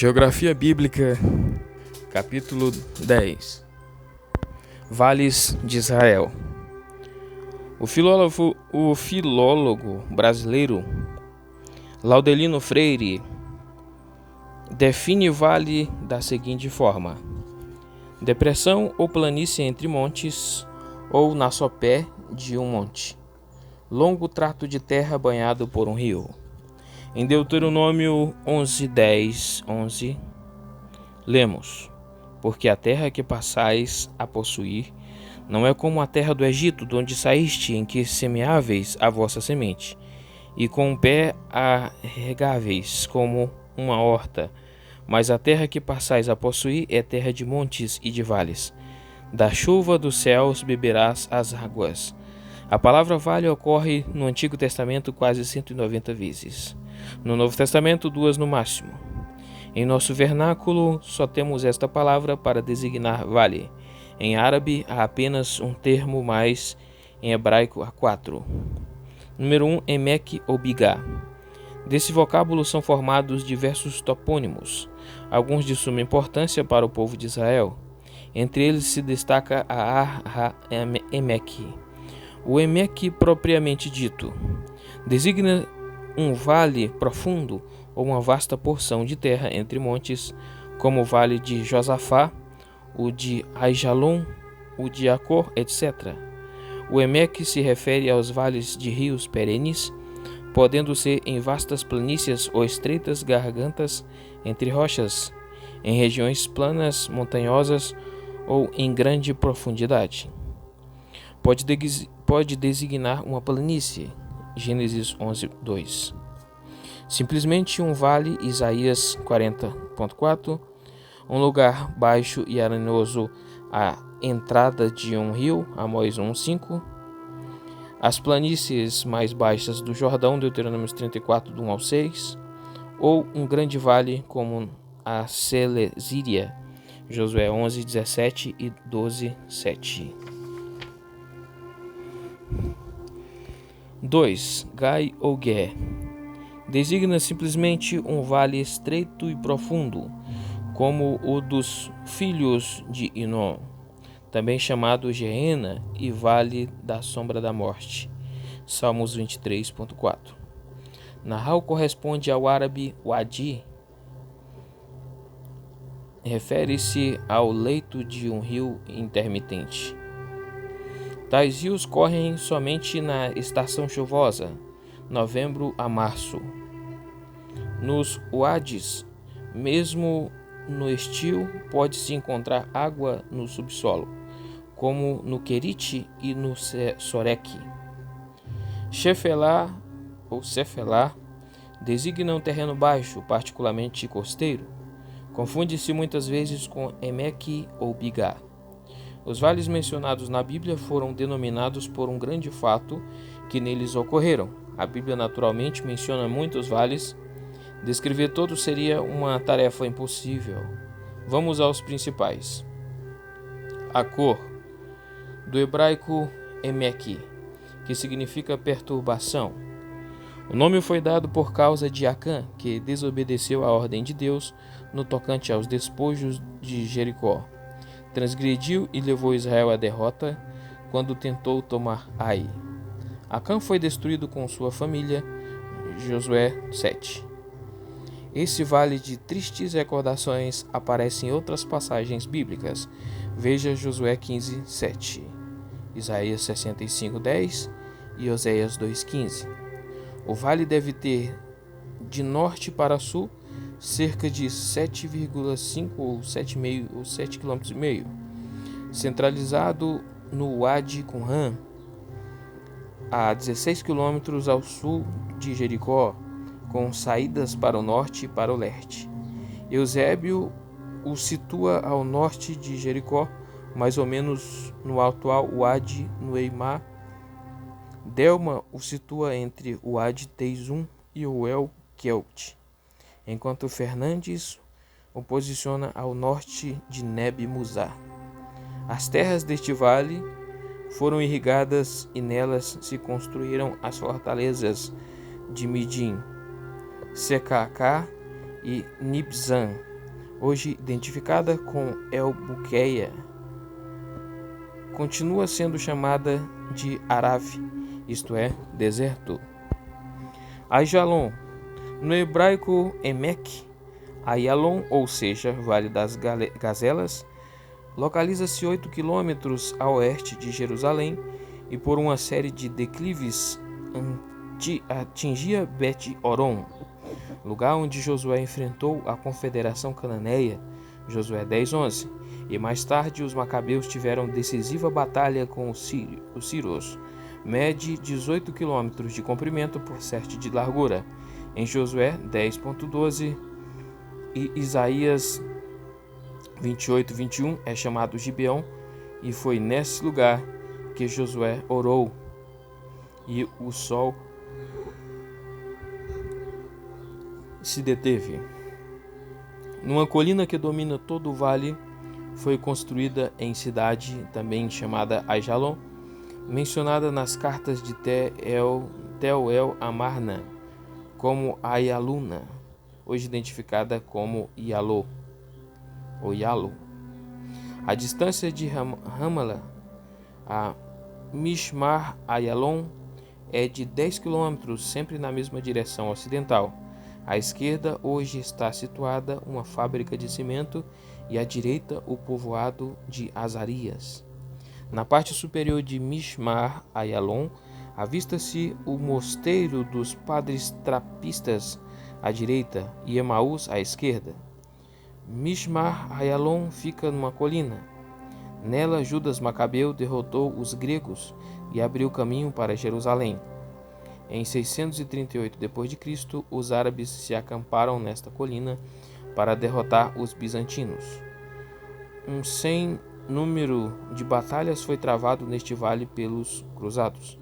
Geografia Bíblica, capítulo 10. Vales de Israel. O filólogo brasileiro Laudelino Freire define vale da seguinte forma: depressão ou planície entre montes, ou na sopé de um monte, longo trato de terra banhado por um rio. Em Deuteronômio 11:10-11, lemos: porque a terra que passais a possuir não é como a terra do Egito, de onde saíste, em que semeáveis a vossa semente, e com o pé a regáveis como uma horta, mas a terra que passais a possuir é terra de montes e de vales. Da chuva dos céus beberás as águas. A palavra vale ocorre no Antigo Testamento quase 190 vezes. No Novo Testamento, 2 no máximo. Em nosso vernáculo, só temos esta palavra para designar vale. Em árabe, há apenas um termo, mas em hebraico há 4. Número 1, Emek ou Bigá. Desse vocábulo são formados diversos topônimos, alguns de suma importância para o povo de Israel. Entre eles se destaca a Ar-Ha-Emek. O Emek propriamente dito designa um vale profundo ou uma vasta porção de terra entre montes, como o vale de Josafá, o de Aijalon, o de Acor, etc. O Emek se refere aos vales de rios perenes, podendo ser em vastas planícies ou estreitas gargantas entre rochas, em regiões planas, montanhosas ou em grande profundidade. Pode designar uma planície, Gênesis 11:2. Simplesmente um vale, Isaías 40:4, um lugar baixo e arenoso, a entrada de um rio, Amós 1:5, as planícies mais baixas do Jordão, Deuteronômio 34, do 1 ao 6, ou um grande vale como a Selezíria, Josué 11:17 e 12:7. 2. Gai ou Gué. Designa simplesmente um vale estreito e profundo, como o dos filhos de Inom, também chamado Geena e Vale da Sombra da Morte, Salmos 23.4. Nahal corresponde ao árabe wadi, refere-se ao leito de um rio intermitente. Tais rios correm somente na estação chuvosa, novembro a março. Nos uadis, mesmo no estio, pode-se encontrar água no subsolo, como no Querite e no Sorek. Shefelá ou Cefelá designa um terreno baixo, particularmente costeiro. Confunde-se muitas vezes com Emek ou Bigá. Os vales mencionados na Bíblia foram denominados por um grande fato que neles ocorreram. A Bíblia naturalmente menciona muitos vales. Descrever todos seria uma tarefa impossível. Vamos aos principais. Acor, do hebraico Emek, que significa perturbação. O nome foi dado por causa de Acã, que desobedeceu à ordem de Deus no tocante aos despojos de Jericó. Transgrediu e levou Israel à derrota quando tentou tomar Ai. Acã foi destruído com sua família, Josué 7. Esse vale de tristes recordações aparece em outras passagens bíblicas. Veja Josué 15:7, Isaías 65:10 e Oséias 2:15. O vale deve ter, de norte para sul, cerca de 7,5 ou 7,5 ou 7,5 km, centralizado no Wadi Qumran, a 16 km ao sul de Jericó, com saídas para o norte e para o leste. Eusébio o situa ao norte de Jericó, mais ou menos no atual Wadi Nueimá. Delma o situa entre o Wadi Teizum e o El Kelt, enquanto Fernandes o posiciona ao norte de Neb Musa. As terras deste vale foram irrigadas e nelas se construíram as fortalezas de Midim, Secacá e Nibzan, hoje identificada com El-Buqueia, continua sendo chamada de Araf, isto é, deserto. Aijalon, no hebraico Emek, Aijalon, ou seja, Vale das Gazelas, localiza-se 8 quilômetros a oeste de Jerusalém e por uma série de declives atingia Bet-Horon, lugar onde Josué enfrentou a confederação cananeia, Josué 10:11, e mais tarde os macabeus tiveram decisiva batalha com os sírios. Mede 18 km de comprimento por 7 de largura, em Josué 10:12, e Isaías 28:21 é chamado Gibeão, e foi nesse lugar que Josué orou, e o sol se deteve. Numa colina que domina todo o vale, foi construída em cidade também chamada Aijalon, mencionada nas cartas de Tel El Amarna como Aialuna, hoje identificada como Ialo ou Yalo. A distância de Ramallah a Mishmar Aijalon é de 10 km, sempre na mesma direção ocidental. À esquerda hoje está situada uma fábrica de cimento e à direita o povoado de Azarias. Na parte superior de Mishmar Aijalon avista-se o mosteiro dos padres trapistas à direita e Emaús à esquerda. Mishmar Aijalon fica numa colina. Nela Judas Macabeu derrotou os gregos e abriu caminho para Jerusalém. Em 638 d.C., os árabes se acamparam nesta colina para derrotar os bizantinos. Um sem número de batalhas foi travado neste vale pelos cruzados.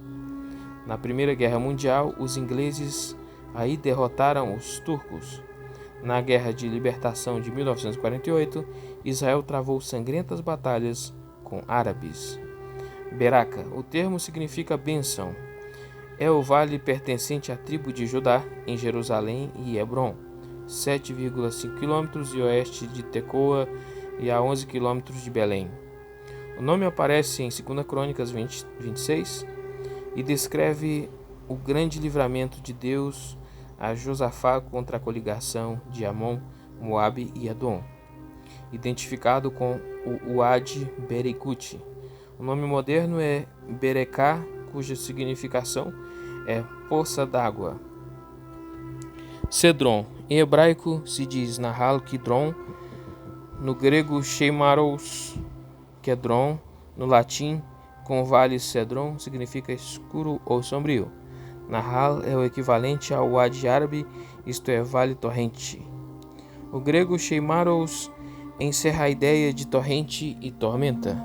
Na Primeira Guerra Mundial, os ingleses aí derrotaram os turcos. Na Guerra de Libertação de 1948, Israel travou sangrentas batalhas com árabes. Beraca, o termo significa bênção. É o vale pertencente à tribo de Judá, em Jerusalém e Hebron, 7,5 km e oeste de Tecoa e a 11 km de Belém. O nome aparece em 2 Crônicas 26 e descreve o grande livramento de Deus a Josafá contra a coligação de Amon, Moabe e Edom, identificado com o Uad Berekut. O nome moderno é Berecá, cuja significação é poça d'água. Cedron, em hebraico se diz Nahal Kidron, no grego Sheimaros Kedron, no latim com vale Cedron significa escuro ou sombrio. Nahal é o equivalente ao Wadi árabe, isto é, vale torrente. O grego Sheimaros encerra a ideia de torrente e tormenta.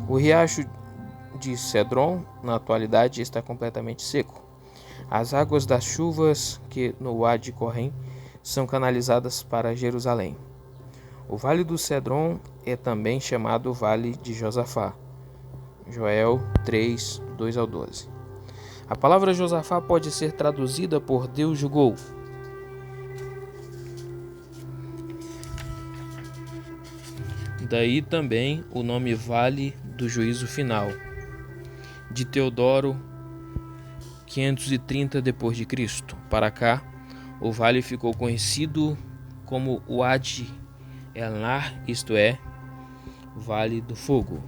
O riacho de Cedron, na atualidade, está completamente seco. As águas das chuvas que no Wadi correm são canalizadas para Jerusalém. O Vale do Cedron é também chamado Vale de Josafá. Joel 3, 2-12. A palavra Josafá pode ser traduzida por Deus julgou. Daí também o nome Vale do Juízo Final. De Teodoro, 530 d.C. para cá, o vale ficou conhecido como Wadi El-Nar, isto é, Vale do Fogo.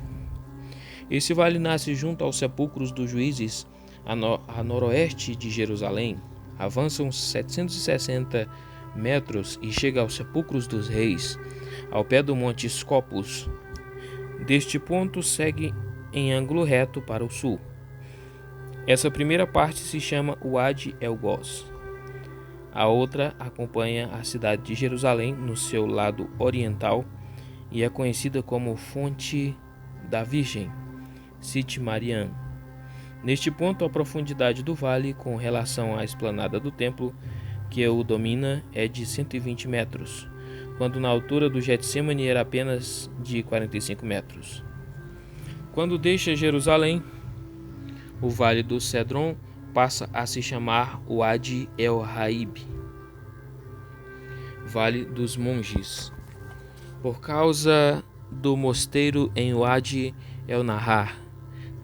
Esse vale nasce junto aos sepulcros dos juízes, a noroeste de Jerusalém, avança uns 760 metros e chega aos sepulcros dos reis, ao pé do monte Scopus. Deste ponto segue em ângulo reto para o sul. Essa primeira parte se chama Wadi El-Gos. A outra acompanha a cidade de Jerusalém no seu lado oriental e é conhecida como Fonte da Virgem, Site Marian. Neste ponto, a profundidade do vale com relação à esplanada do templo que o domina é de 120 metros, quando na altura do Getsemane era apenas de 45 metros. Quando deixa Jerusalém, o Vale do Cedron passa a se chamar Wadi El-Raib, Vale dos Monges. por causa do mosteiro em Wadi El-Nahar.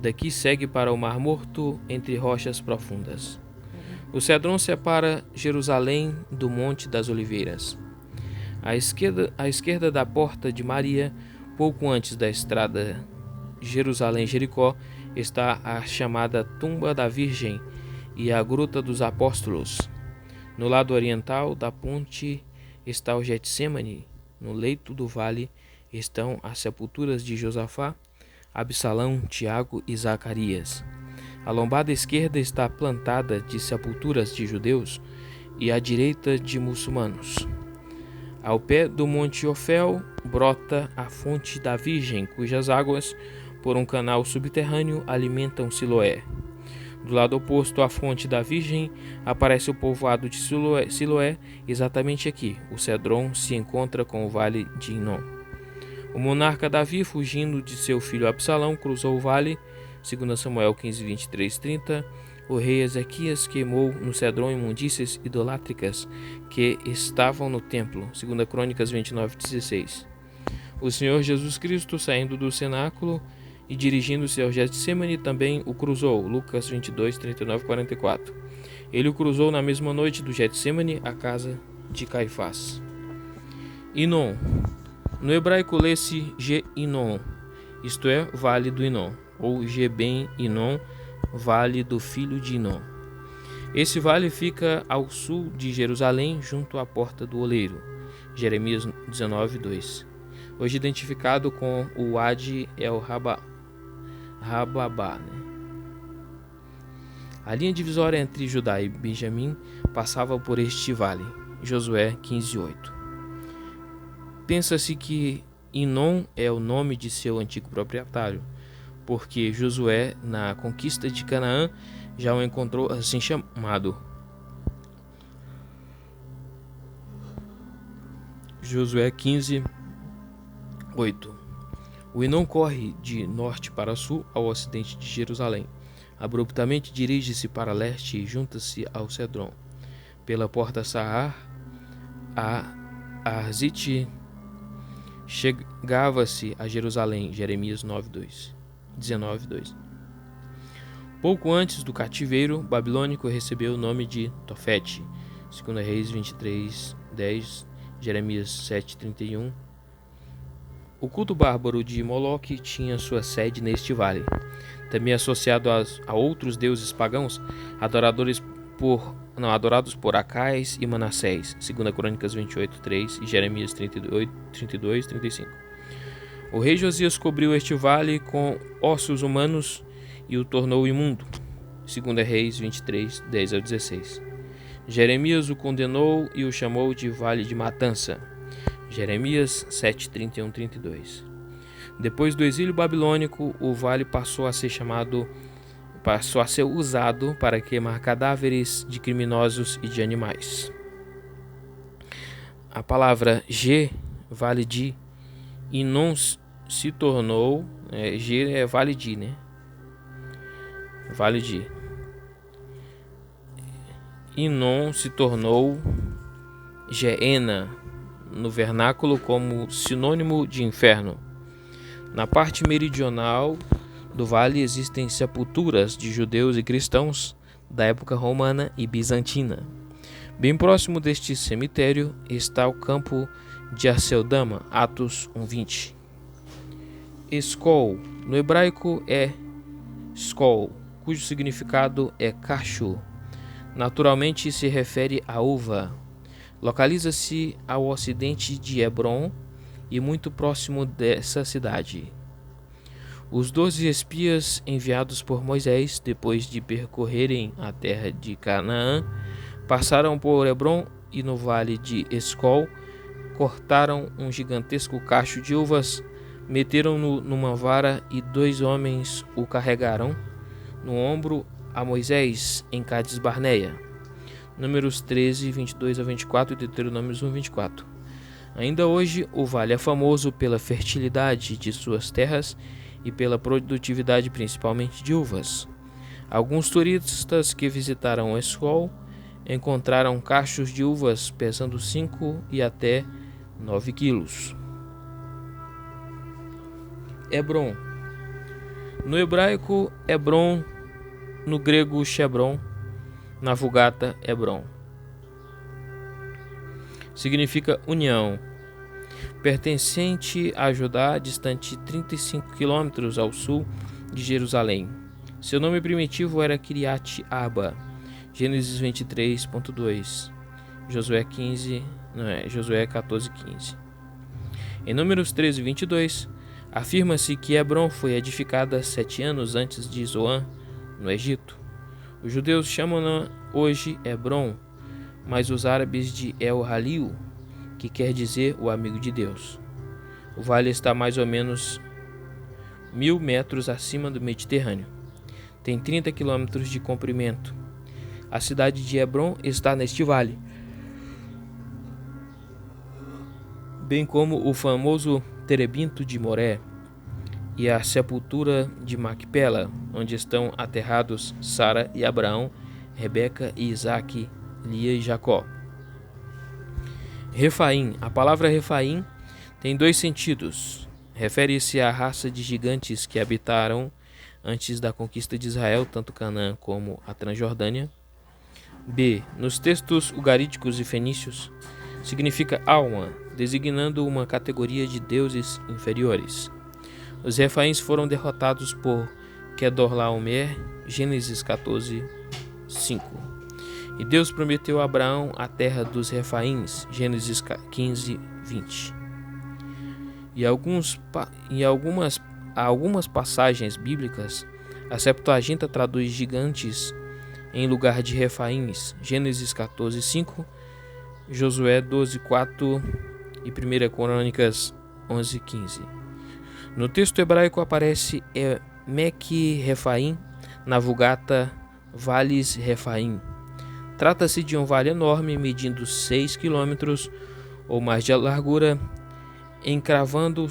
Daqui segue para o Mar Morto, entre rochas profundas. O Cedron separa Jerusalém do Monte das Oliveiras. À esquerda da Porta de Maria, pouco antes da estrada Jerusalém-Jericó, está a chamada Tumba da Virgem e a Gruta dos Apóstolos. No lado oriental da ponte está o Getsêmani. No leito do vale estão as sepulturas de Josafá, Absalão, Tiago e Zacarias. A lombada esquerda está plantada de sepulturas de judeus e à direita de muçulmanos. Ao pé do Monte Ofel brota a fonte da Virgem, cujas águas, por um canal subterrâneo, alimentam Siloé. Do lado oposto à fonte da Virgem aparece o povoado de Siloé. Exatamente aqui, o Cedron se encontra com o vale de Inom. O monarca Davi, fugindo de seu filho Absalão, cruzou o vale. 2 Samuel 15, 23, 30. O rei Ezequias queimou no Cedron imundícias idolátricas que estavam no templo. 2 Crônicas 29, 16. O Senhor Jesus Cristo, saindo do cenáculo e dirigindo-se ao Getsêmani, também o cruzou. Lucas 22, 39, 44. Ele o cruzou na mesma noite do Getsêmani à casa de Caifás. Inom. No hebraico lê-se Ge-Inom, isto é, Vale do Inom, ou Geben-Inom, Vale do Filho de Inom. Esse vale fica ao sul de Jerusalém, junto à Porta do Oleiro. Jeremias 19, 2. Hoje identificado com o Wadi El-Rababá. A linha divisória entre Judá e Benjamim passava por este vale. Josué 15, 8. Pensa-se que Inom é o nome de seu antigo proprietário, porque Josué, na conquista de Canaã, já o encontrou assim chamado. Josué 15, 8. O Inom corre de norte para sul ao ocidente de Jerusalém. Abruptamente dirige-se para leste e junta-se ao Cedron. Pela porta Sahar, a Arzite chegava-se a Jerusalém. Jeremias 19, 2. Pouco antes do cativeiro babilônico recebeu o nome de Tofete. 2 Reis 23, 10. Jeremias 7, 31. O culto bárbaro de Moloque tinha sua sede neste vale, também associado a outros deuses pagãos, adorados por Acais e Manassés. 2 Crônicas 28, 3 e Jeremias 32, 35. O rei Josias cobriu este vale com ossos humanos e o tornou imundo. 2 Reis 23, 10 a 16. Jeremias o condenou e o chamou de Vale de Matança. Jeremias 7, 31, 32. Depois do exílio babilônico, o vale passou a ser usado para queimar cadáveres de criminosos e de animais. A palavra G, vale de, Inom se tornou, G é vale de, né? Vale de. Inom se tornou Geena no vernáculo como sinônimo de inferno. Na parte meridional do vale existem sepulturas de judeus e cristãos da época romana e bizantina. Bem próximo deste cemitério está o campo de Aceldama, Atos 1:20. Escol, no hebraico é Skol, cujo significado é cacho. Naturalmente se refere à uva. Localiza-se ao ocidente de Hebron e muito próximo dessa cidade. Os 12 espias enviados por Moisés, depois de percorrerem a terra de Canaã, passaram por Hebron e no vale de Escol, cortaram um gigantesco cacho de uvas, meteram-no numa vara e 2 homens o carregaram no ombro a Moisés em Cades Barneia. Números 13, 22 a 24 e Deuteronômios 1, 24. Ainda hoje, o vale é famoso pela fertilidade de suas terras e pela produtividade principalmente de uvas. Alguns turistas que visitaram Escol encontraram cachos de uvas pesando 5 e até 9 quilos. Hebron. No hebraico, Hebron, no grego, Chebron, na Vulgata, Hebron. Significa união. Pertencente a Judá, distante 35 quilômetros ao sul de Jerusalém. Seu nome primitivo era Kiriat Arba. Gênesis 23.2. Josué 14:15. Em Números 13:22, afirma-se que Hebron foi edificada 7 anos antes de Zoan, no Egito. Os judeus chamam-na hoje Hebron, mas os árabes de El Halil, que quer dizer o amigo de Deus. O vale está mais ou menos 1.000 metros acima do Mediterrâneo. Tem 30 quilômetros de comprimento. A cidade de Hebron está neste vale, bem como o famoso terebinto de Moré e a sepultura de Macpela, onde estão aterrados Sara e Abraão, Rebeca e Isaque, Lia e Jacó. Refaim. A palavra Refaim tem 2 sentidos. Refere-se à raça de gigantes que habitaram antes da conquista de Israel, tanto Canaã como a Transjordânia. B. Nos textos ugaríticos e fenícios, significa alma, designando uma categoria de deuses inferiores. Os Refaíns foram derrotados por Quedorlaomer, Gênesis 14:5. E Deus prometeu a Abraão a terra dos Refaíns, Gênesis 15:20. Em algumas passagens bíblicas, a Septuaginta traduz gigantes em lugar de Refaíns, Gênesis 14:5, Josué 12:4 e 1 Crônicas 11:15. No texto hebraico aparece Emek Refaim, na Vulgata Vales Refaim. Trata-se de um vale enorme, medindo 6 quilômetros ou mais de largura, encravando o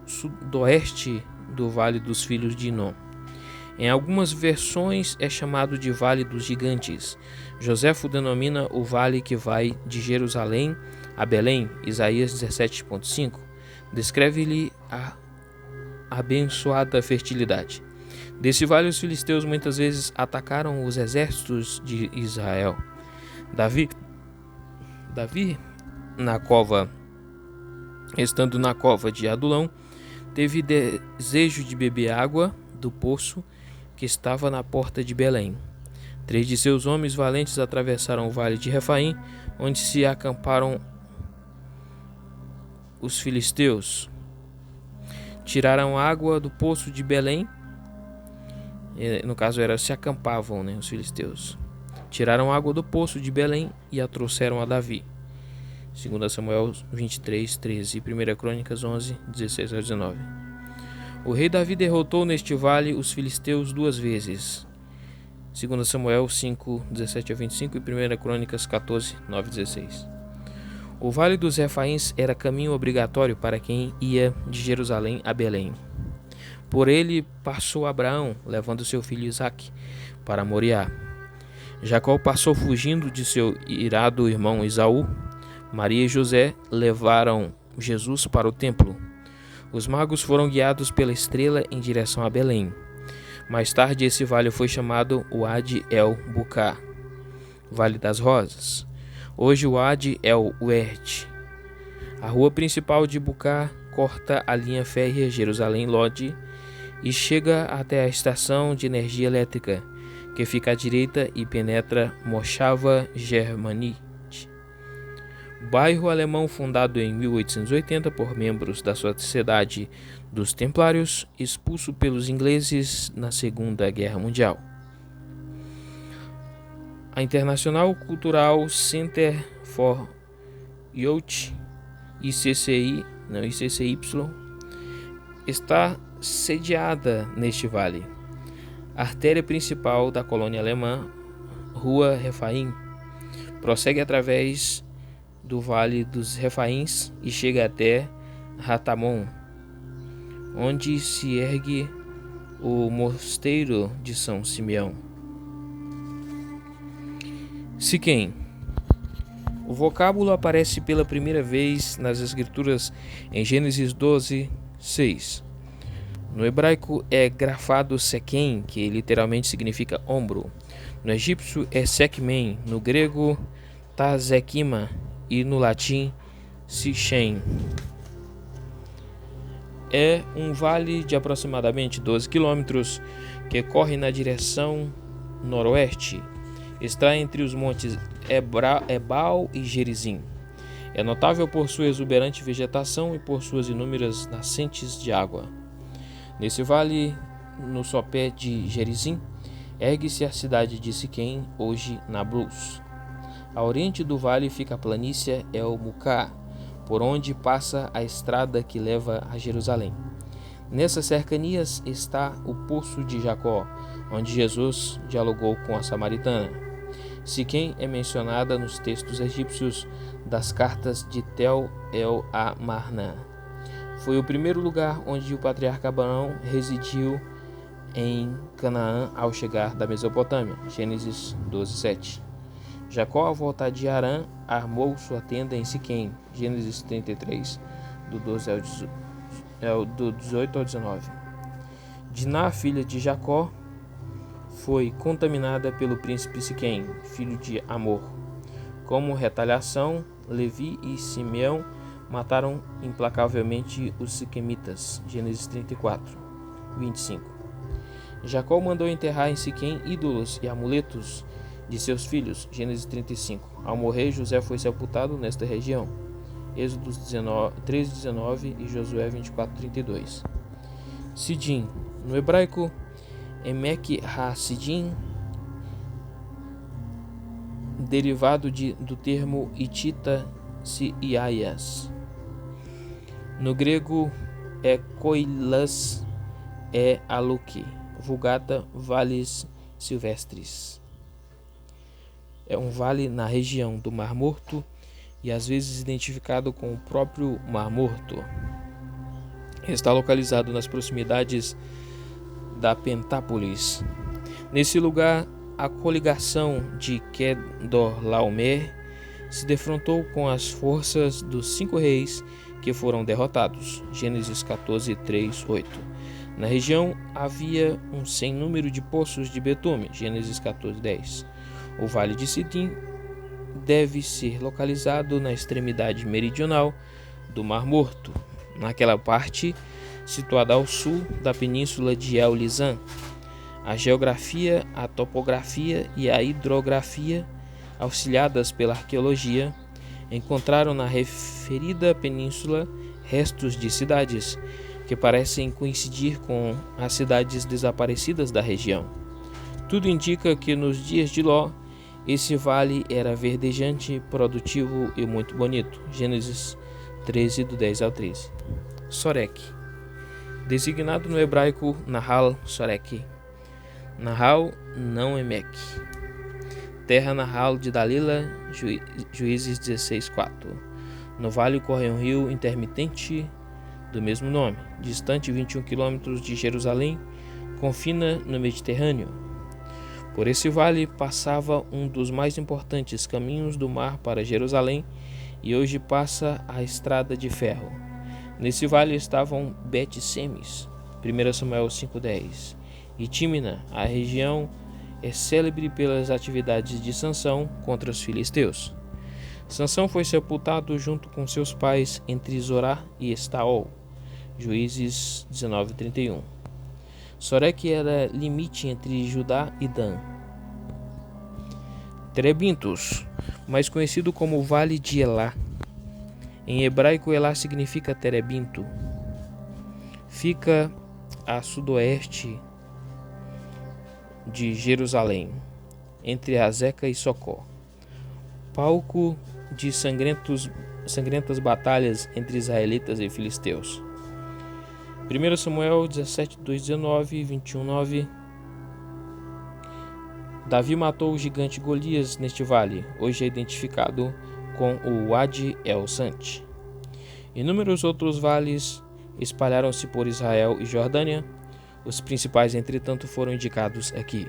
sudoeste do Vale dos Filhos de Inom. Em algumas versões é chamado de Vale dos Gigantes. Joséfo denomina o vale que vai de Jerusalém a Belém, Isaías 17:5. Descreve-lhe a abençoada fertilidade. Desse vale os filisteus muitas vezes atacaram os exércitos de Israel. Davi, estando na cova de Adulão, teve desejo de beber água do poço que estava na porta de Belém. 3 de seus homens valentes atravessaram o vale de Refaim, onde se acamparam os filisteus. Tiraram água do poço de Belém. No caso se acampavam, os filisteus. Tiraram água do poço de Belém e a trouxeram a Davi. 2 Samuel 23:13 e 1 Crônicas 11:16-19. O rei Davi derrotou neste vale os filisteus 2 vezes. 2 Samuel 5:17-25 e 1 Crônicas 14:9-16. O vale dos Refaíns era caminho obrigatório para quem ia de Jerusalém a Belém. Por ele passou Abraão, levando seu filho Isaque para Moriá. Jacó passou fugindo de seu irado irmão Esaú. Maria e José levaram Jesus para o templo. Os magos foram guiados pela estrela em direção a Belém. Mais tarde, esse vale foi chamado Wadi el-Buká, Vale das Rosas. Hoje, o Wadi el-Wert. A rua principal de Buká corta a linha férrea Jerusalém-Lodi e chega até a estação de energia elétrica, que fica à direita e penetra Moshava Germanite, bairro alemão fundado em 1880 por membros da Sociedade dos Templários, expulso pelos ingleses na Segunda Guerra Mundial. A International Cultural Center for Youth, ICCY, está sediada neste vale. A artéria principal da colônia alemã, Rua Refaim, prossegue através do Vale dos Refaíns e chega até Ratamon, onde se ergue o mosteiro de São Simeão. Siquém. O vocábulo aparece pela primeira vez nas Escrituras em Gênesis 12:6. No hebraico é grafado Sequem, que literalmente significa ombro. No egípcio é Sekmen, no grego Tazekima e no latim Sichem. É um vale de aproximadamente 12 quilômetros que corre na direção noroeste. Está entre os montes Ebal e Gerizim. É notável por sua exuberante vegetação e por suas inúmeras nascentes de água. Nesse vale, no sopé de Gerizim, ergue-se a cidade de Siquém, hoje Nablus. A oriente do vale fica a planície El-Muká, por onde passa a estrada que leva a Jerusalém. Nessas cercanias está o Poço de Jacó, onde Jesus dialogou com a samaritana. Siquém é mencionada nos textos egípcios das cartas de Tel el-Amarna. Foi o primeiro lugar onde o patriarca Abraão residiu em Canaã ao chegar da Mesopotâmia. Gênesis 12:7. Jacó, ao voltar de Harã, armou sua tenda em Siquém. Gênesis 33, do 18 ao 19. Diná, filha de Jacó, foi contaminada pelo príncipe Siquém, filho de Amor. Como retaliação, Levi e Simeão mataram implacavelmente os siquemitas. Gênesis 34, 25. Jacó mandou enterrar em Siquém ídolos e amuletos de seus filhos. Gênesis 35. Ao morrer, José foi sepultado nesta região. Êxodo 13:19 e Josué 24:32. Sidim. No hebraico, Emek ha-Sidim, derivado do termo hitita Siaias. No grego é Koilas Aluki, vulgata vales silvestres. É um vale na região do Mar Morto e às vezes identificado com o próprio Mar Morto. Está localizado nas proximidades da Pentápolis. Nesse lugar, a coligação de Kedorlaomer se defrontou com as forças dos 5 reis que foram derrotados. Gênesis 14:3-8. Na região havia um sem número de poços de betume. Gênesis 14:10. O Vale de Sidim deve ser localizado na extremidade meridional do Mar Morto, naquela parte situada ao sul da península de El-Lisan. A geografia, a topografia e a hidrografia, auxiliadas pela arqueologia, encontraram na referida península restos de cidades que parecem coincidir com as cidades desaparecidas da região. Tudo indica que nos dias de Ló, esse vale era verdejante, produtivo e muito bonito. Gênesis 13, do 10 ao 13. Sorek. Designado no hebraico Nahal Sorek. Nahal, não Emek. Terra Nahal de Dalila, Juízes 16:4. No vale corre um rio intermitente do mesmo nome, distante 21 km de Jerusalém, confina no Mediterrâneo. Por esse vale passava um dos mais importantes caminhos do mar para Jerusalém e hoje passa a estrada de ferro. Nesse vale estavam Bet-Semes, 1 Samuel 5:10, e Tímina. A região é célebre pelas atividades de Sansão contra os filisteus. Sansão foi sepultado junto com seus pais entre Zorá e Estaol. Juízes 19:31. Sorek era limite entre Judá e Dan. Terebintos, mais conhecido como Vale de Elá. Em hebraico, Elá significa Terebinto. Fica a sudoeste de Jerusalém, entre Azeca e Socó. Palco de sangrentas batalhas entre israelitas e filisteus. 1 Samuel 17:2-19 e 21:9. Davi matou o gigante Golias neste vale, hoje é identificado com o Wadi El-Sant. Inúmeros outros vales espalharam-se por Israel e Jordânia. Os principais, entretanto, foram indicados aqui.